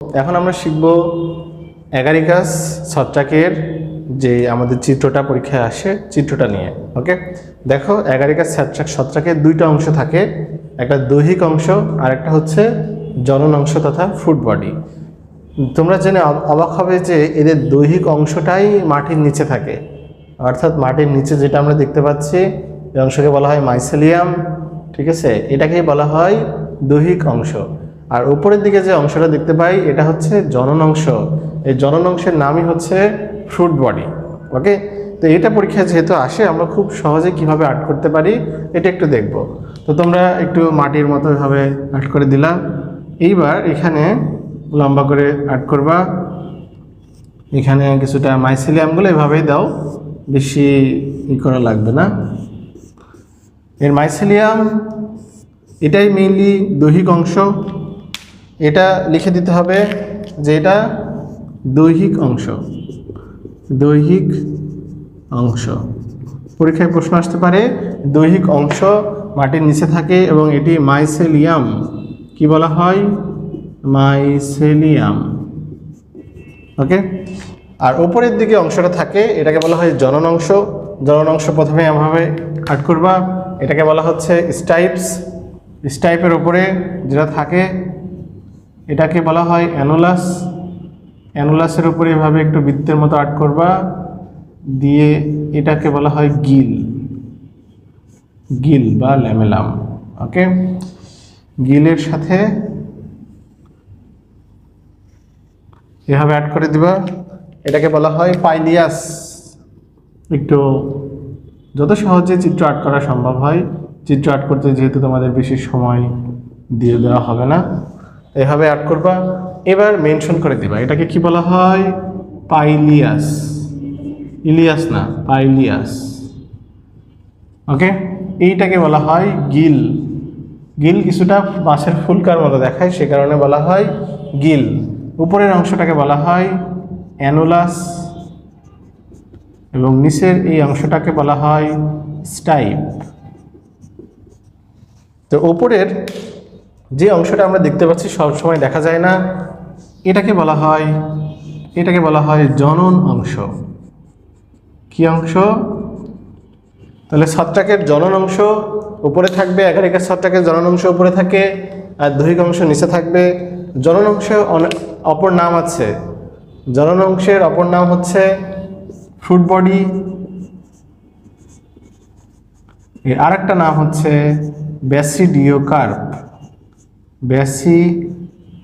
এখন আমরা শিখব অ্যাগারিকাস ছত্রাকের যে আমাদের চিত্রটা পরীক্ষায় আসে চিত্রটা নিয়ে। ওকে, দেখো অ্যাগারিকাস ছত্রাকের দুইটা অংশ থাকে, একটা দৈহিক অংশ আর একটা হচ্ছে জনন অংশ তথা ফ্রুট বডি। তোমরা জেনে অবাক হবে যে এদের দৈহিক অংশটাই মাটির নিচে থাকে, অর্থাৎ মাটির নিচে যেটা আমরা দেখতে পাচ্ছি এই অংশকে বলা হয় মাইসেলিয়াম। ঠিক আছে, এটাকেই বলা হয় দৈহিক অংশ। আর উপরের দিকে যে অংশটা দেখতে পাই এটা হচ্ছে জনন অংশ। এই জনন অংশের নামই হচ্ছে ফ্রুট বডি। ওকে, তো এটা পরীক্ষায় যেহেতু আসে আমরা খুব সহজে কিভাবে আর্ট করতে পারি এটা একটু দেখব। তো তোমরা একটু মাটির মতো এভাবে আর্ট করে দিলা। এইবার এখানে লম্বা করে আর্ট করবা। এখানে কিছুটা মাইসেলিয়ামগুলো এভাবেই দাও, বেশি করা লাগবে না। এর মাইসেলিয়াম এটাই মেইনলি দৈহিক অংশ। এটা লিখে দিতে হবে যে এটা দৈহিক অংশ। দৈহিক অংশ পরীক্ষায় প্রশ্ন আসতে পারে। দৈহিক অংশ মাটির নিচে থাকে এবং এটি মাইসেলিয়াম। কি বলা হয়? মাইসেলিয়াম। ওকে, আর উপরের দিকে অংশটা থাকে এটাকে বলা হয় জনন অংশ। জনন অংশ প্রথমে এভাবে আর্ট করবা। এটাকে বলা হচ্ছে স্টাইপস। স্টাইপের উপরে যেটা থাকে এটাকে বলা হয় অ্যানুলাস। অ্যানুলাসের উপরে এভাবে একটু বৃত্তের মতো আর্ট করবা, দিয়ে এটাকে বলা হয় গিল। গিল বা ল্যামেলাম। ওকে, গিলের সাথে এভাবে অ্যাড করে দিবা। এটাকে বলা হয় পাইলিয়াস। একটু যত সহজে চিত্র আর্ট করা সম্ভব হয়, চিত্র আর্ট করতে যেহেতু তোমাদের বেশি সময় দিয়ে দেওয়া হবে না, এভাবে আর্ট করবা। এবার মেনশন করে দিবা এটাকে কি বলা হয়? পাইলিয়াস। ইলিয়াস না, পাইলিয়াস। ওকে, এইটাকে বলা হয় গিল। গিল কিছুটা মাছের ফুলকার মতো দেখায়, সে কারণে বলা হয় গিল। উপরের অংশটাকে বলা হয় অ্যানুলাস এবং নিচের এই অংশটাকে বলা হয় স্টাইপ। তো উপরের যে অংশটা আমরা দেখতে পাচ্ছি সবসময় দেখা যায় না, এটাকে বলা হয় জনন অংশ। কি অংশ? তাহলে ছত্রাকের জনন অংশ উপরে থাকবে, অ্যাগারিকাস ছত্রাকের জনন অংশ উপরে থাকে আর দৈহিক অংশ নিচে থাকবে। জনন অংশের অপর নাম আছে। জনন অংশের অপর নাম হচ্ছে ফ্রুট বডি। এর আরেকটা নাম হচ্ছে ব্যাসিডিওকার্প। ব্যাসিডিও